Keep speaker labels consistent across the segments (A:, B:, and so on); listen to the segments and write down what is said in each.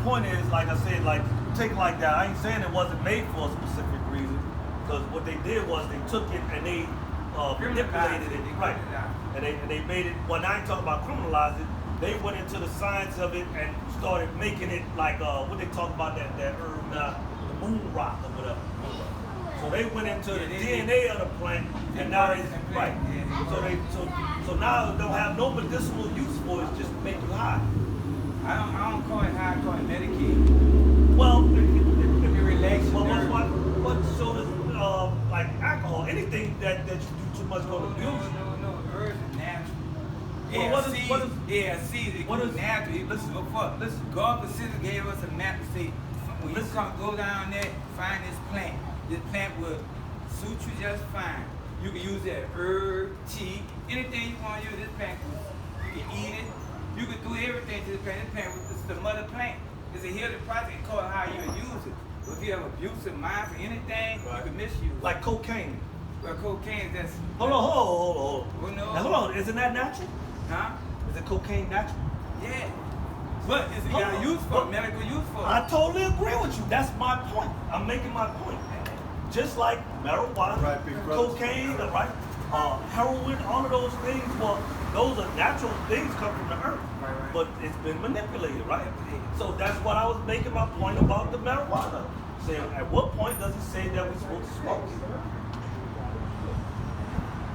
A: point is, like I said, like take like that. I ain't saying it wasn't made for a specific reason, because what they did was they took it and they manipulated it, right? And they made it. Well, I ain't talking about criminalize it. They went into the science of it and started making it like what they talk about that herb, the moon rock or whatever. So they went into the DNA of the plant, and now it's right. So now it don't have no medicinal use for it. It's just to make you high.
B: I don't call it high. I call it Medicaid.
A: Well,
B: it relaxes.
A: Well, what so does like alcohol? Anything that you do too much going to abuse.
B: No. Herbs is natural.
A: Well, what is
B: seeds. It goes natural. Listen. God specifically gave us a map to say when you go down there, find this plant. This plant will suit you just fine. You can use that herb, tea, anything you want to use. This plant, you can eat it. You can do everything to this plant. This plant is the mother plant. It's a healing process. It's called how you use it. If you have abusive mind for anything, you can misuse it.
A: Like cocaine.
B: Well, cocaine, that's...
A: Hold on.
B: Well, no.
A: Now, hold on. Isn't that natural?
B: Huh?
A: Is it cocaine natural?
B: Yeah. But it's got a use for it, medical use for it.
A: I totally agree with you. That's my point. I'm making my point. Just like marijuana, cocaine, right? Heroin, all of those things, well, those are natural things come from the earth.
B: Right.
A: But it's been manipulated, right? So that's what I was making my point about the marijuana. Saying, at what point does it say that we're supposed to smoke?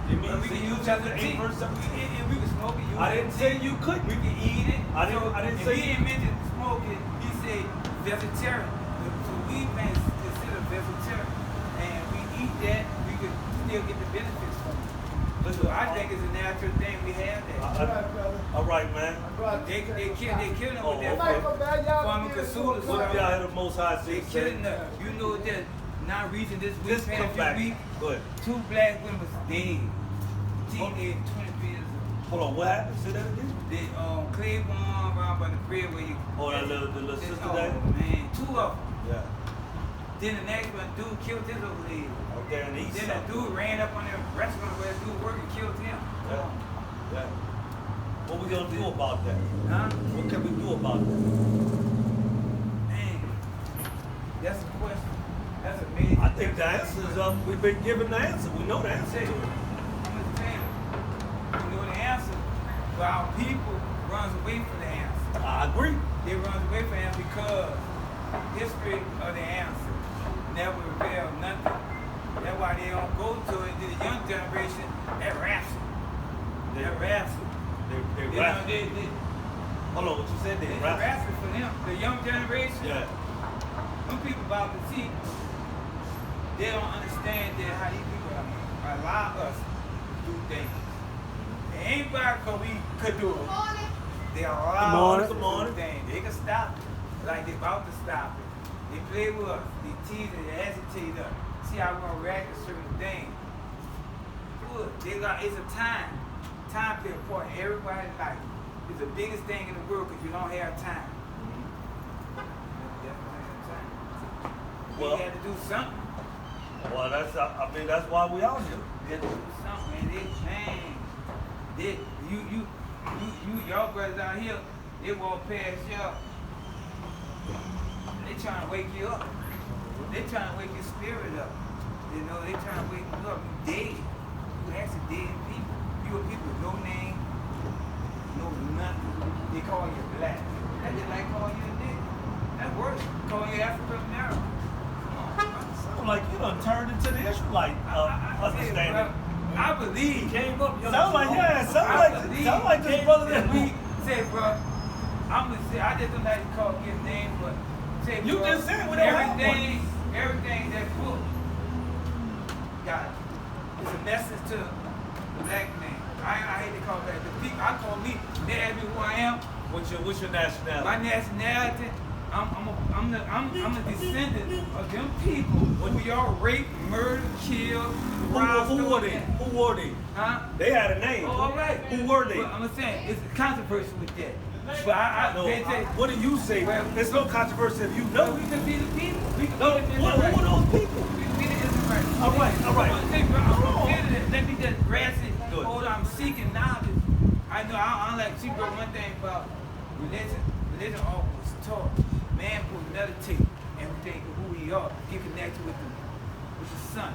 A: You mean
B: we can use chapter 8, verse 17? We can smoke it.
A: I didn't say you couldn't.
B: We can eat it.
A: I didn't say
B: he didn't mention smoking. He said vegetarian. So we may consider vegetarian. And we eat that, we could still get the benefits from it. So I think it's a natural thing we have that.
A: All right, man.
B: They kill them with that pharmaceuticals.
A: What if y'all had the Most High
B: They killing them. You know that now reaching this week,
A: come back. Go ahead.
B: 2 black women was dead. Teenage 23 years old.
A: Hold on, what happened? Say that again?
B: They Claiborne around by the crib where you.
A: Oh, that little sister there?
B: Man, 2 of them.
A: Yeah.
B: Then the next one, dude killed his old lady.
A: Okay, and
B: Then that dude ran up on the restaurant where that dude worked and killed him.
A: Yeah. What we gonna do about that?
B: Huh?
A: What can we do about that?
B: Man, that's a question. That's amazing.
A: I think the answer is we've been given the answer. We know the answer.
B: I'm just saying, you know the answer, but our people runs away from the answer.
A: I agree.
B: They runs away from the answer because history of the answer never revealed nothing. That's why they don't go to it. The young generation, that raps it. That raps it.
A: They rap. Hold on, what you said? They rap
B: it for them. The young generation,
A: yeah.
B: Some people about to see, they don't understand that how these people allow us to do things. It ain't because we could do it. They allow us to do things. They can stop it. Like they about to stop it. They play with us. They tease it. They agitate us. See how we're gonna react to certain things. Good. It's a time. Time plays a part in everybody's life. It's the biggest thing in the world because you don't have time.
A: Well,
B: we had to do something.
A: Well, that's why we out here.
B: We had to do something, man. Y'all brothers out here, they walk past y'all. They trying to wake you up. They trying to wake your spirit up. You know, they trying to wake you up. You dead. You actually dead people. You are people with no name, no nothing. They call you black. That just like calling you a nigga. That worse. Calling you African American.
A: Sound like you done turned into the Israelite understanding.
B: I believe.
A: Came up. Sound like this brother that
B: we say, bro. I'm gonna say I just don't like to call his name, but say,
A: you
B: bro,
A: just said we don't have one.
B: Everything that book got is a message to the black man. I hate to call that the people. I call me. They ask me who I am.
A: What's your nationality?
B: My nationality. I'm the descendant of them people who y'all raped, murdered, killed, robbed.
A: Who were they? Who were they?
B: Huh?
A: They had a name.
B: Oh, all right.
A: Who were they?
B: Well, I'm saying it's a controversy with that. But
A: what do you say?
B: Well,
A: there's no controversy if you know.
B: We can be the people. We can
A: no,
B: be the
A: who are those people?
B: We can be the Israelites.
A: All right.
B: Let me just grasp it. Hold on, I'm seeking knowledge. I know I like she broke one thing about religion. Religion always taught. Man meditate and think of who we are, get connected with the sun,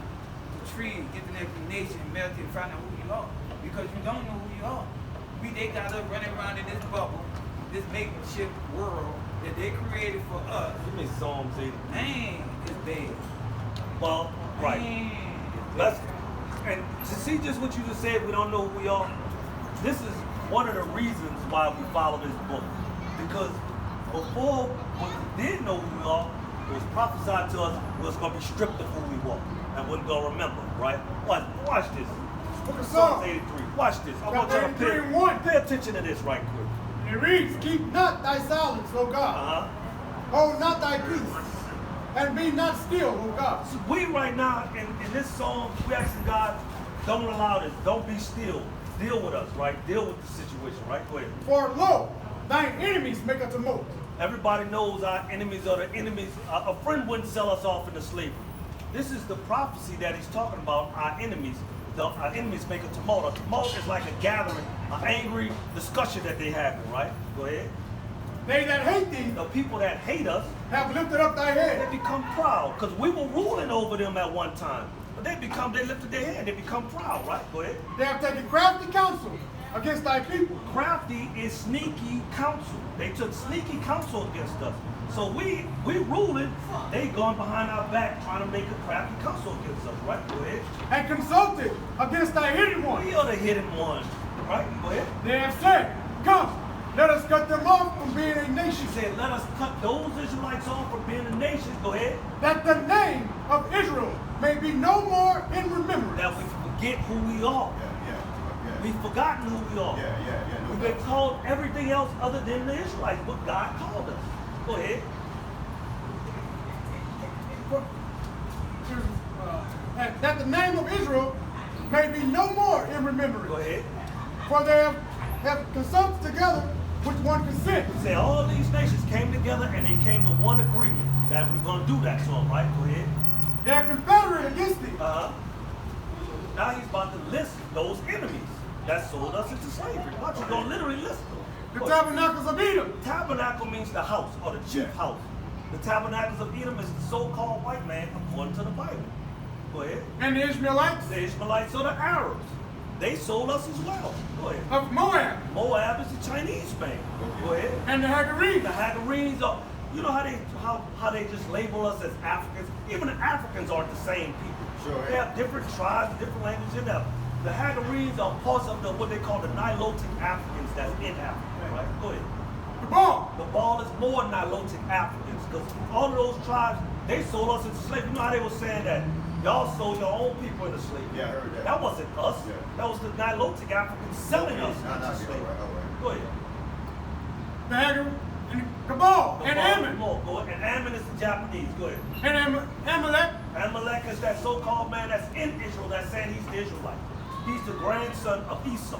B: the trees, get connected with nature and meditate and find out who you are. Because you don't know who you are. They got us running around in this bubble, this makeshift world that they created for us.
A: You mean Psalms 8?
B: Man, it's bad.
A: Well, right.
B: Man,
A: and to see just what you just said, we don't know who we are. This is one of the reasons why we follow this book. Because before we did know who we are, it was prophesied to us we was going to be stripped of who we were and wasn't going to remember, right? Watch this.
C: Book of
A: Psalms
C: Psalms.
A: 83. Watch this. I want you to
C: 83:1.
A: pay attention to this right quick.
C: And it reads, keep not thy silence, O God.
A: Uh-huh.
C: Hold not thy peace, and be not still, O God.
A: So we right now, in this song, we asking God, don't allow this. Don't be still. Deal with us, right? Deal with the situation, right? Go ahead.
C: For lo, thine enemies make a tumult.
A: Everybody knows our enemies are the enemies. A friend wouldn't sell us off into slavery. This is the prophecy that he's talking about, our enemies. Our enemies make a tumult. A tumult is like a gathering, an angry discussion that they have, right? Go ahead.
C: They that hate thee
A: The people that hate us,
C: have lifted up thy head.
A: they become proud because we were ruling over them at one time. But they lifted their head, they become proud, right? Go ahead.
C: They have taken crafty counsel against thy people.
A: Crafty is sneaky counsel. They took sneaky counsel against us. So we ruling, they going behind our back trying to make a crafty counsel against us, right? Go ahead.
C: And consulted against thy hidden one.
A: We are the hidden one, right? Go ahead.
C: They have said, come, let us cut them off from being a nation,
A: She said, let us cut those Israelites off from being a nation. Go ahead.
C: that the name of Israel may be no more in remembrance.
A: That we forget who we are. We've forgotten who we are. We've been called everything else other than the Israelites, but God called us. Go ahead.
C: That the name of Israel may be no more in remembrance.
A: Go ahead.
C: For they have consulted together with one consent.
A: Say all these nations came together and they came to one agreement that we're going to do that to them, right? Go ahead.
C: They are confederate against thee.
A: Now he's about to list those enemies that sold us into slavery. Watch, he's going to literally list them.
C: The tabernacles of Edom.
A: Tabernacle means the house or the chief house. The tabernacles of Edom is the so-called white man according to the Bible. Go ahead.
C: And the Ishmaelites
A: The Ishmaelites or the Arabs. They sold us as well. Go ahead.
C: of Moab.
A: Moab is the Chinese man. Go ahead.
C: And the Hagarenes.
A: The Hagarenes are, you know how they just label us as Africans? Even the Africans aren't the same people.
D: Sure.
A: They have different tribes, different languages in them. The Hagarenes are parts of what they call the Nilotic Africans that's in Africa, right? Go ahead.
C: The ball.
A: The ball is more Nilotic Africans because all of those tribes, they sold us into slavery. You know how they were saying that y'all sold your own people into slavery?
D: Yeah, I heard that.
A: That wasn't us.
D: Yeah.
A: That was the Nilotic Africans selling us
D: Nah,
A: into
D: yeah,
A: slavery.
D: all right.
A: Go ahead.
C: The Hagarenes. And Cabal. And Ammon.
A: Go ahead. And Ammon is the Japanese. Go ahead.
C: And Amalek.
A: Amalek is that so-called man that's in Israel that's saying he's the Israelite. He's the grandson of Esau.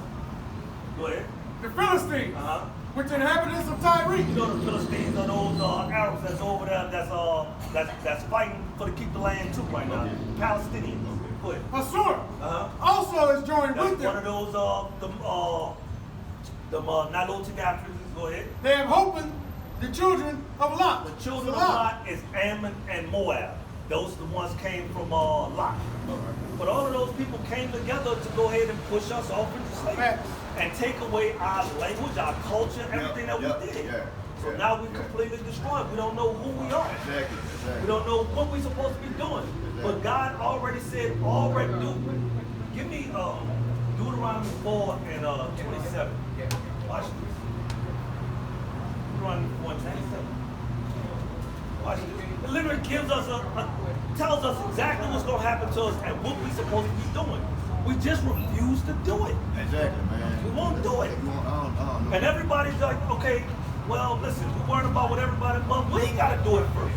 A: Go ahead.
C: The Philistines.
A: Uh-huh.
C: Which inhabitants of Tyre.
A: You know the Philistines are those Arabs that's over there that's fighting to keep the land too right now. Palestinians. Go ahead.
C: Assur.
A: Uh-huh.
C: Also is joined
A: That's
C: with
A: one of
C: them.
A: those Nilotic Africans. Go ahead.
C: They have opened the children of Lot.
A: The children of Lot is Ammon and Moab. Those are the ones came from Lot. But all of those people came together to go ahead and push us off into slavery and take away our language, our culture, everything that we did. So now we're completely destroyed. We don't know who we are.
D: Exactly.
A: We don't know what we're supposed to be doing. But God already said, give me Deuteronomy 4 and 27. Watch this. Deuteronomy 4 and 27. Watch this. It literally gives us tells us exactly what's going to happen to us and what we're supposed to be doing. We just refuse to do it.
D: Exactly, man.
A: We won't do it.
D: I don't know.
A: And everybody's like, okay, well, listen, we're worried about what everybody, but we got to do it first.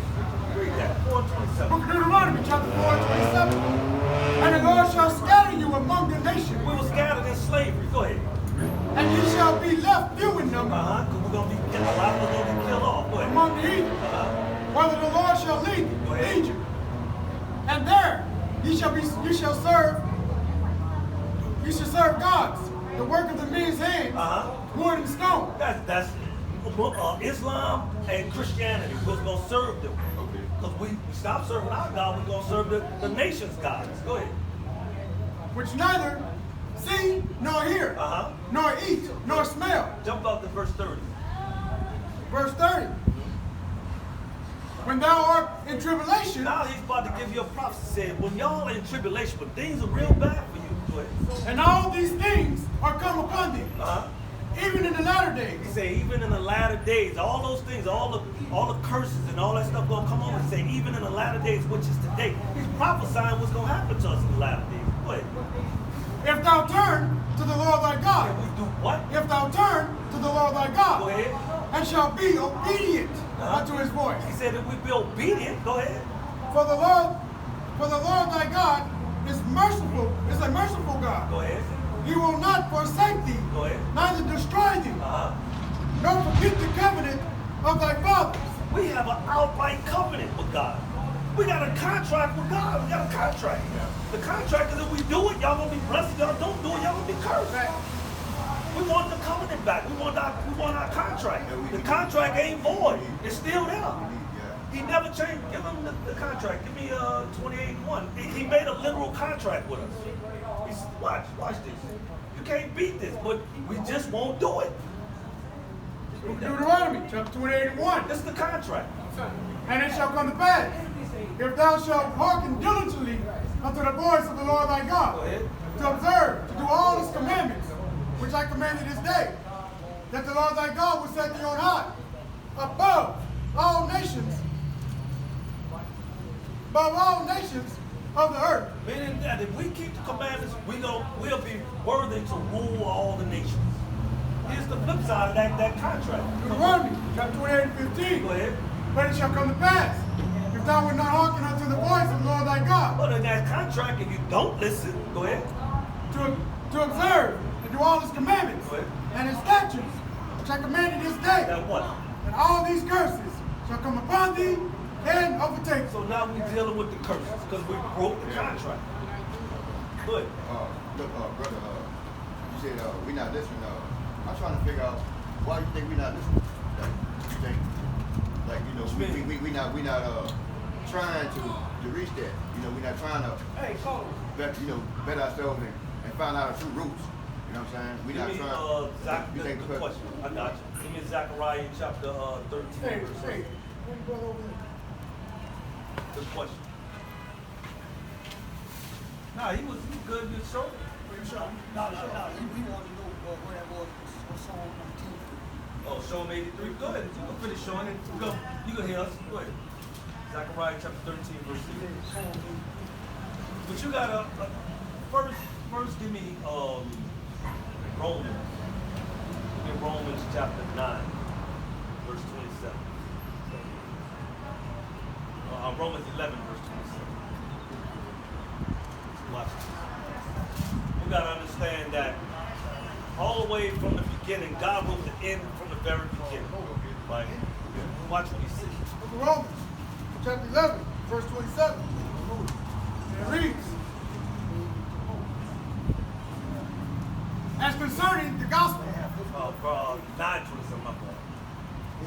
A: Read that, 4 and 27.
C: Book of Deuteronomy, chapter 4, 27. And the Lord shall scatter you among the nations,
A: We were scattered in slavery. Go ahead.
C: and ye shall be left few in number
A: Because we're going to be, a lot of us going to be killed off. Go ahead.
C: among the heathen. Whether the Lord shall lead
A: Go ahead.
C: you, Egypt. And there you shall serve gods, the work of the men's hands, wood and stone.
A: That's Islam and Christianity. We was going to serve them. Because we stopped serving our God, we're going to serve the nation's God. Go ahead.
C: Which neither see nor hear, nor eat, nor smell.
A: Jump up to verse 30.
C: Verse 30. When thou art in tribulation,
A: Now he's about to give you a prophecy saying, when y'all are in tribulation, when things are real bad for you, go ahead.
C: and all these things are come upon thee, even in the latter days.
A: He say, even in the latter days, all those things, all the curses and all that stuff gonna come on and say, even in the latter days, which is today. He's prophesying what's gonna happen to us in the latter days. Go ahead.
C: If thou turn to the Lord thy God,
A: And we do what?
C: if thou turn to the Lord thy
A: Go
C: God,
A: ahead.
C: and shall be obedient unto his voice.
A: He said, if we be obedient, go ahead.
C: For the Lord thy God is merciful, is a merciful God.
A: Go ahead.
C: He will not forsake thee,
A: Go ahead.
C: neither destroy thee, nor forget the covenant of thy fathers.
A: We have an outright covenant with God. We got a contract with God. We got a contract. The contract is if we do it, y'all gonna be blessed. If y'all don't do it, y'all gonna be cursed. We want the covenant back. We want our contract. The contract ain't void. It's still there. He never changed. Give him the contract. Give me 28:1. He made a literal contract with us. Watch this. You can't beat this, but we just won't do it.
C: Deuteronomy chapter 28:1.
A: This is the contract.
C: And it shall come to pass, if thou shalt hearken diligently unto the voice of the Lord thy
A: Go
C: God,
A: ahead.
C: to observe, to do all his commandments, which I commanded this day, that the Lord thy God will set thee on high, above all nations of the earth.
A: Meaning that if we keep the commandments, we'll be worthy to rule all the nations. Here's the flip side of that contract.
C: Deuteronomy chapter 28:15.
A: Go ahead.
C: But it shall come to pass, if thou wilt not hearken unto the voice of the Lord thy God,
A: But in that contract, if you don't listen, go ahead.
C: to observe and do all his commandments
A: Go ahead.
C: and his statutes, which I commanded this day,
A: That what?
C: and all these curses shall come upon thee and overtake thee.
A: So now we're dealing with the curses because we broke the contract. Good.
D: Look, brother, you said we not listening. I'm trying to figure out why you think we not listening. You think, like, you know, we not trying to reach that. You know, we not trying to bet ourselves and find out our true roots. You know what I'm saying? We
A: Give
D: not
A: me
D: trying.
A: good question. I got you. Give me Zechariah chapter 13. verse 8. Good question. Nah, he was good. You showed it.
C: No. He wanted to know where that was on Psalm 19.
A: Oh, show him 83. Go ahead. You can finish showing it. Go. You can hear us. Go ahead. Zechariah chapter 13, verse 6. But you gotta first give me Romans. Give me Romans chapter 9, verse 27. Romans 11, verse 27. Watch this. We gotta understand that all the way from the beginning, God wrote the end from the very beginning. Right? Watch what he says.
C: Book of Romans, chapter 11, verse 27. And it reads, as concerning the gospel,
A: 9:27, my fault.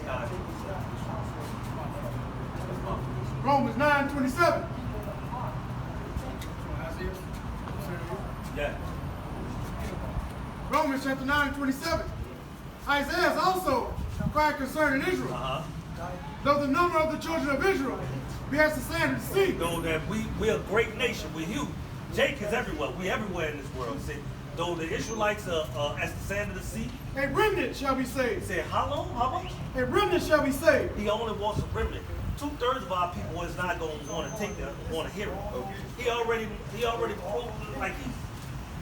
A: 9:27.
C: Romans 9:27.
A: Yeah.
C: Romans chapter 9:27. Isaiah also cried concerning Israel. Though the number of the children of Israel be as the sand of the sea.
A: Though that we're a great nation, we're huge. Jake is everywhere. We're everywhere in this world. See, though the Israelites are as the sand of the sea.
C: A remnant shall be
A: He
C: saved.
A: said, how long? How much?
C: A remnant shall be saved.
A: He only wants a remnant. 2/3 of our people is not going to want to take that, want to hear it. He already quoted like he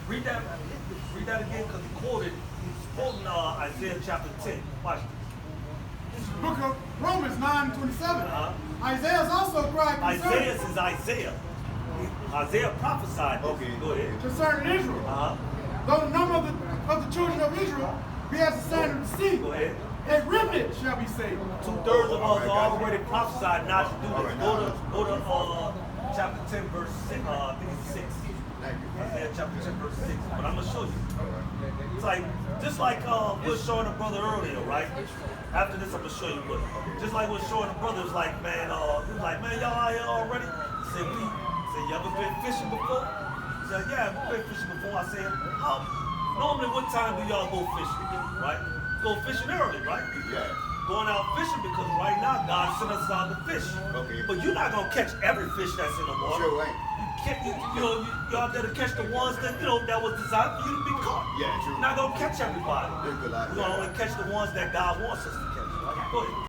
A: read that again because he's quoting Isaiah chapter 10. Watch this.
C: Book of Romans 9:27. Isaiah also cried
A: Isaiah
C: concerning,
A: is Isaiah. Isaiah prophesied this.
D: Okay.
A: Go ahead.
C: concerning Israel. Though the number of the children of Israel be as the sand of the sea.
A: Go ahead.
C: A remnant shall be saved.
A: 2/3 of us already prophesied not to do this. Go to chapter 10, verse 6. I think it's 6.
D: Thank you.
A: Isaiah chapter 10, verse 6. But I'm going to show you.
D: All right.
A: It's like, just like we were showing a brother earlier, right? After this, I'm going to show you what. Just like we were showing a brother, it was like, man, he was like, man, y'all out here already? He said, you ever been fishing before? He said, yeah, we've been fishing before. I said, normally what time do y'all go fishing, right? Go fishing early, right?
D: Yeah.
A: Going out fishing because right now God sent us out to fish.
D: Okay.
A: But you're not gonna catch every fish that's in the water.
D: Sure ain't.
A: You out there to catch the ones that that was designed for you to be caught.
D: Yeah, true.
A: You're not gonna catch everybody.
D: That's good life.
A: We're gonna only catch the ones that God wants us to catch. Right? Go ahead.